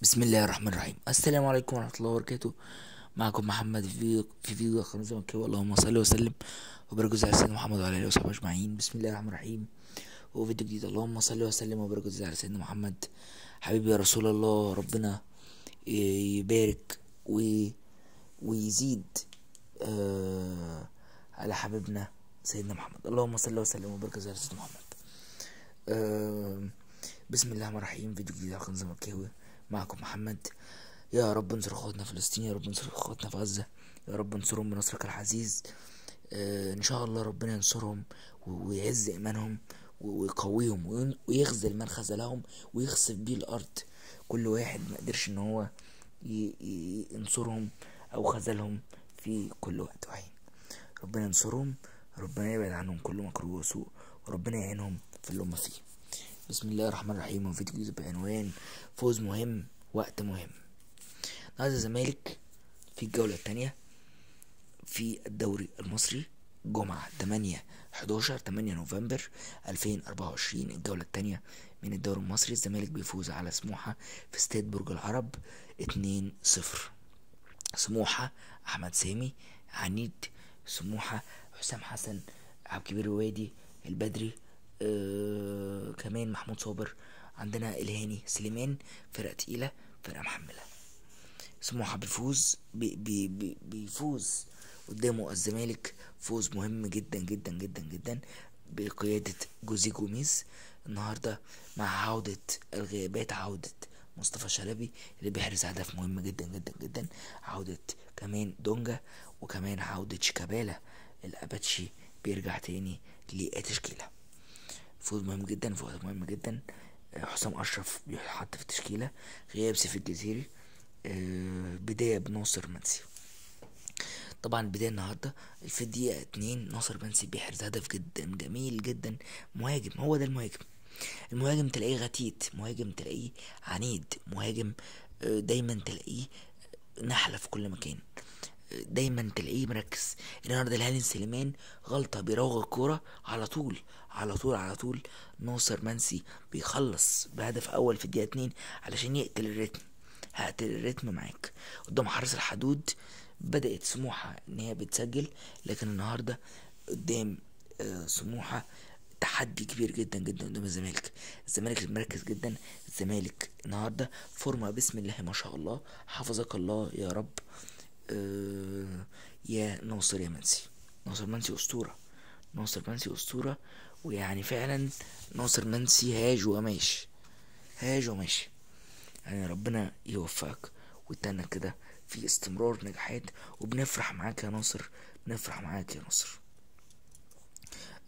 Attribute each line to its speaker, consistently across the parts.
Speaker 1: بسم الله الرحمن الرحيم. السلام عليكم ورحمة الله وبركاته. معكم محمد في فيديو قناة زملكاوي. اللهم صل وسلم وبارك على سيدنا محمد وعلى آله وصحبه أجمعين. بسم الله الرحمن الرحيم. هو فيديو جديد. اللهم صل وسلم وبارك على سيدنا محمد. حبيبي يا رسول الله، ربنا يبارك ويزيد على حبيبنا سيدنا محمد. اللهم صل وسلم وبارك على سيدنا محمد. بسم الله الرحمن الرحيم. فيديو جديد على قناة زملكاوي. معكم محمد. يا رب انصر اخواتنا في فلسطين، يا رب انصر اخواتنا في غزة، يا رب انصرهم بنصرك العزيز. ان شاء الله ربنا ينصرهم ويعز ايمانهم ويقويهم ويخذل من خذلهم ويخسف بيه الارض. كل واحد ما قدرش ان هو ينصرهم او خذلهم في كل وقت وحين. ربنا ينصرهم، ربنا يبعد عنهم كل مكروه وسوء، وربنا يعينهم في اللي هم فيه. بسم الله الرحمن الرحيم. وفيديو جديد بعنوان فوز مهم وقت مهم. نادي الزمالك في الجولة الثانية في الدوري المصري، جمعة 8 نوفمبر 2024. الجولة الثانية من الدوري المصري. الزمالك بيفوز على سموحة في استاد برج العرب 2-0. سموحة أحمد سامي عنيد، سموحة حسام حسن، عبد الكبير الوادي البدري، كمان محمود صابر، عندنا الهاني سليمان. فرقة تقيلة، فرقة محملة. سموحة بيفوز قدامه الزمالك فوز مهم جدا جدا جدا جدا بقيادة جوزيه جوميز النهاردة، مع عودة الغيابات، عودة مصطفى شلبي اللي بيحرز هدف مهم جدا جدا جدا، عودة كمان دونجا، وكمان عودة شيكابالا الأباتشي بيرجع تاني للتشكيلة. فوز مهم جدا، فوز مهم جدا. حسام أشرف بيحط في التشكيلة، غياب سيف الجزيري، بداية بناصر منسي. طبعا البداية النهاردة في الدقيقة 2 ناصر منسي بيحرز هدف جدا جميل جدا. مهاجم، هو ده المهاجم. المهاجم تلاقيه غتيت، مهاجم تلاقيه عنيد، مهاجم دايما تلاقيه نحلة في كل مكان، دايما تلاقيه مركز. النهارده الهاني سليمان غلطة بيراوغ الكورة على طول على طول على طول. ناصر منسي بيخلص بهدف أول في الدقيقة 2 علشان يقتل الريتم. هقتل الريتم معاك قدام حارس الحدود. بدأت سموحة ان هي بتسجل، لكن النهاردة قدام سموحة تحدي كبير جدا جدا قدام الزمالك. الزمالك مركز جدا. الزمالك النهارده فورمة بسم الله ما شاء الله. حفظك الله يا رب. يا ناصر يا منسي. ناصر منسي أسطورة، ناصر منسي أسطورة. ويعني فعلا ناصر منسي هاج وماشي، هاج وماشي. يعني ربنا يوفقك ويتنك كده في استمرار نجاحات، وبنفرح معاك يا ناصر، بنفرح معاك يا ناصر.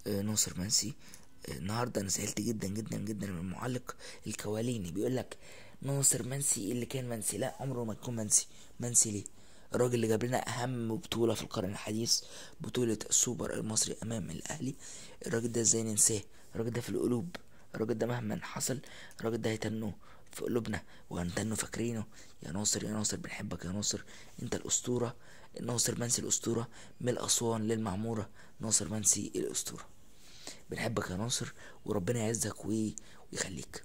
Speaker 1: ناصر منسي. النهارده انا زعلت جدا جدا جدا من المعلق الكواليني بيقول لك ناصر منسي اللي كان منسي. لا، عمره ما يكون منسي. منسي ليه؟ الراجل اللي جاب لنا اهم بطوله في القرن الحديث، بطوله السوبر المصري امام الاهلي. الراجل ده ازاي ننساه؟ الراجل ده في القلوب. الراجل ده مهما حصل الراجل ده هيتنه في قلوبنا وهنتنه فاكرينه. يا ناصر يا ناصر بنحبك يا ناصر، انت الاسطوره. ناصر منسي الاسطوره، من اسوان للمعموره. ناصر منسي الاسطوره. بنحبك يا ناصر، وربنا يعزك ويخليك.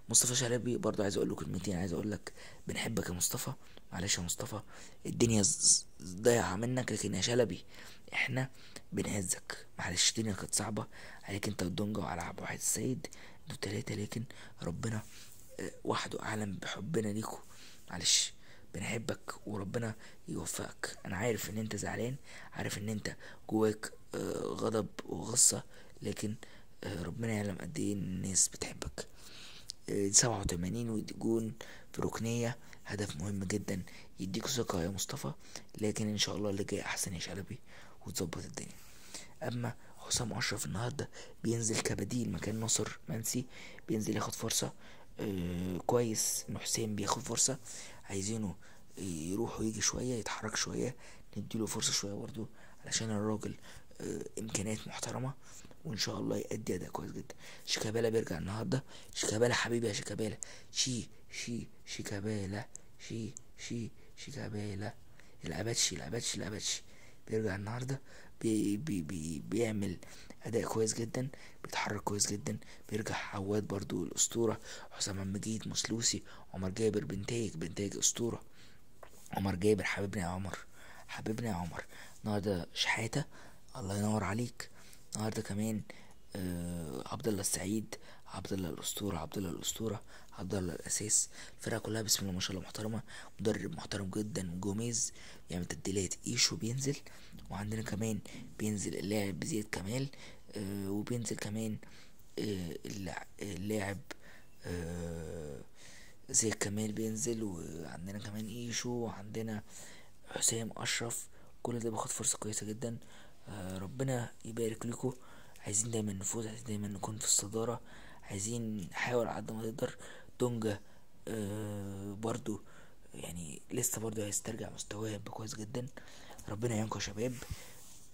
Speaker 1: مصطفى شلبي برضو عايز اقول له كلمتين. عايز اقول لك بنحبك يا مصطفى. معلش يا مصطفى، الدنيا ضايعه منك، لكن يا شلبي احنا بنعزك. معلش الدنيا كانت صعبه عليك انت والدونجا وعلى عبد الواحد السيد، انتوا التلاته، لكن ربنا وحده اعلم بحبنا ليكوا. معلش بنحبك وربنا يوفقك. انا عارف ان انت زعلان، عارف ان انت جواك غضب وغصة، لكن ربنا يعلم قد ايه الناس بتحبك. 87 وجون في ركنية، هدف مهم جدا يديك ثقة يا مصطفى. لكن ان شاء الله اللي جاي احسن يا شلبي وتظبط الدنيا. اما حسام اشرف النهارده بينزل كبديل مكان ناصر منسي، بينزل ياخد فرصة. كويس ان حسين بياخد فرصة. عايزينه يروح ويجي شوية، يتحرك شوية، نديله فرصة شوية برضه علشان الراجل امكانيات محترمة، وان شاء الله يأدي اداء كويس جدا. شيكابالا بيرجع النهارده. شيكابالا حبيبي يا شيكابالا. شيكابالا. شيكابالا. الاباتشي. بيرجع النهارده بيعمل اداء كويس جدا، بيتحرك كويس جدا. بيرجع عواد برضو الاسطوره، حسام مجيد، مسلوسي، عمر جابر، بنتايج اسطوره. عمر جابر حبيبنا يا عمر، حبيبنا يا عمر. النهارده شحاته، الله ينور عليك. النهارده كمان عبد الله السعيد، عبد الله الاسطوره، عبد الله الاسطوره، عبد الله الاساس. الفرقه كلها بسم الله ما شاء الله محترمه. مدرب محترم جدا جوميز يعمل تبديلات، ايشو بينزل، وعندنا كمان بينزل اللاعب زياد كمال، وبينزل كمان اللاعب زياد كمال بينزل، وعندنا كمان ايشو، وعندنا حسام اشرف. كل ده باخد فرصه كويسه جدا. ربنا يبارك لكم. عايزين دايما نفوز، عايزين دايما نكون في الصداره، عايزين نحاول على قد ما نقدر. دونجا برضو يعني لسه برضو هيسترجع مستواه كويس جدا. ربنا يعينكم يا شباب،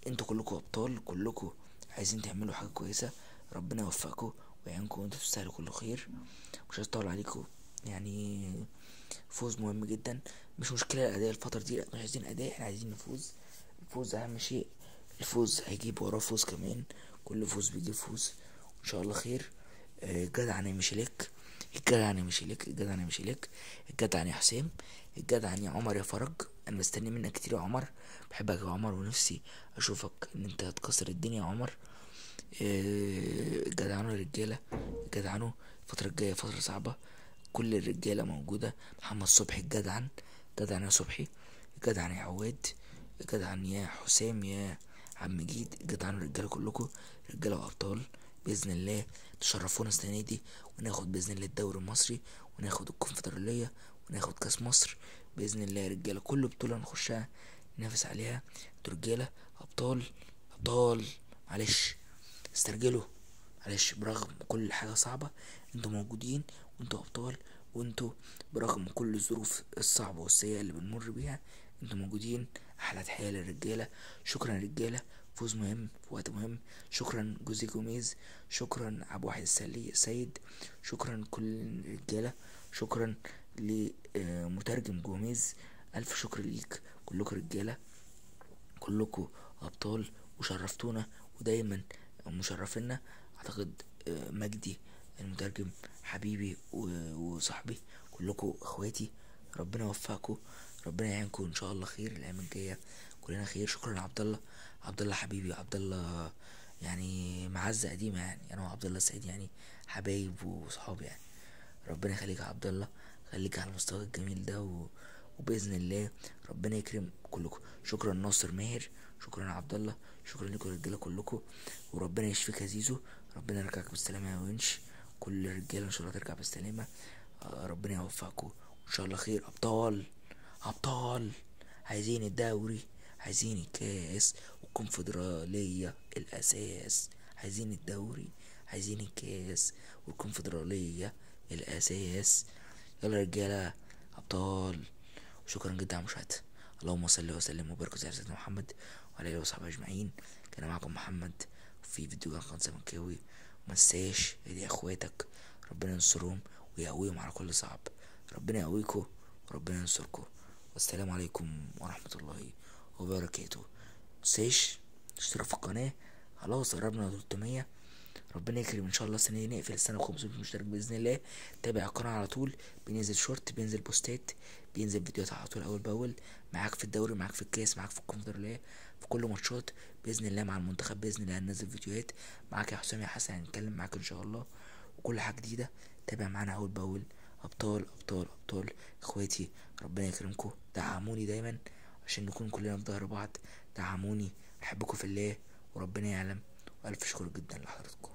Speaker 1: انتوا كلكم ابطال، كلكم عايزين تعملوا حاجه كويسه. ربنا يوفقكم ويعينكم وانتوا تستاهلوا كل خير. مش عايز اطول عليكم يعني. فوز مهم جدا، مش مشكله الاداء الفتره دي، لا مش عايزين اداء، احنا عايزين نفوز. الفوز اهم شيء، الفوز هيجيب وراه فوز كمان، كل فوز بيجيب فوز ان شاء الله خير. الجدع انا مش لك، الجدع انا مش لك، الجدع انا مش لك، الجدع يا حسام، الجدع يا عمر يا فرج. انا مستني منك كتير يا عمر، بحبك يا عمر، ونفسي اشوفك ان انت هتكسر الدنيا يا عمر. جدعانه الرجاله، جدعانه. الفتره الجايه فتره صعبه، كل الرجاله موجوده. محمد صبحي الجدعن، جدعن يا صبحي، جدعن يا عواد، جدعن يا حسام يا عم جيد، جدعان الرجاله كلكم، رجاله وابطال. باذن الله تشرفونا السنه دي، وناخد باذن الله الدوري المصري، وناخد الكونفدراليه، وناخد كاس مصر باذن الله يا رجاله. كل بطوله نخشها ننافس عليها، انتوا رجاله ابطال، ابطال. معلش استرجلوا، معلش برغم كل حاجة صعبة انتوا موجودين، وانتوا ابطال، وانتوا برغم كل الظروف الصعبة والسيئة اللي بنمر بيها انتوا موجودين. احلى تحية للرجالة. شكرا رجالة، فوز مهم في وقت مهم. شكرا جوزي جوميز، شكرا عبد الواحد السيد، شكرا كل الرجالة، شكرا لمترجم جوميز، الف شكر ليك. كلكم رجالة، كلكم ابطال، وشرفتونا ودايما مشرفينا. اعتقد مجدي المترجم حبيبي وصاحبي، كلكم اخواتي. ربنا يوفقكم، ربنا يعينكم ان شاء الله خير الايام الجايه، كلنا خير. شكرا عبد الله، عبد الله حبيبي، عبد الله يعني معزه قديمه، يعني انا وعبد الله السعيد يعني حبايب وصحاب يعني. ربنا يخليك يا عبد الله، خليك على المستوى الجميل ده وباذن الله ربنا يكرم كلكم. شكرا ناصر ماهر، شكرا عبد الله، شكرا لكم الرجاله كلكم، وربنا يشفيك يا زيزو. ربنا يرجعك بالسلامه يا ونش، كل الرجاله ان شاء الله ترجع بالسلامه. ربنا يوفقكم ان شاء الله خير. ابطال، ابطال. عايزين الدوري، عايزين الكاس والكونفدراليه الاساس. عايزين الدوري، عايزين الكاس والكونفدراليه الاساس. يلا رجاله، ابطال. وشكرا جدا على المشاهده. اللهم صل وسلم وبارك على سيدنا محمد وعلى اله وصحبه اجمعين. كان معكم محمد في فيديو كان قناه زملكاوي. ومتنساش ادعي اخواتك، ربنا ينصرهم ويقويهم على كل صعب. ربنا يقويكم وربنا ينصركم. والسلام عليكم ورحمه الله وبركاته. متنساش تشترك في القناه، خلاص قربنا 300. ربنا يكرم ان شاء الله السنه دي نقفل السنه ب 500 مشترك باذن الله. تابع القناه على طول، بينزل شورت، بينزل بوستات، بينزل فيديوهات على طول اول باول. معاك في الدوري، معاك في الكاس، معاك في الكونفدراليه، في كل ماتشات باذن الله. مع المنتخب باذن الله هننزل فيديوهات. معاك يا حسام يا حسن، هنتكلم معاك ان شاء الله وكل حاجه جديده. تابع معانا اول باول. ابطال ابطال ابطال اخواتي. ربنا يكرمكم، دعموني دايما عشان نكون كلنا في ظهر بعض. دعموني، بحبكم في الله وربنا يعلم. والف شكر جدا لحضراتكم.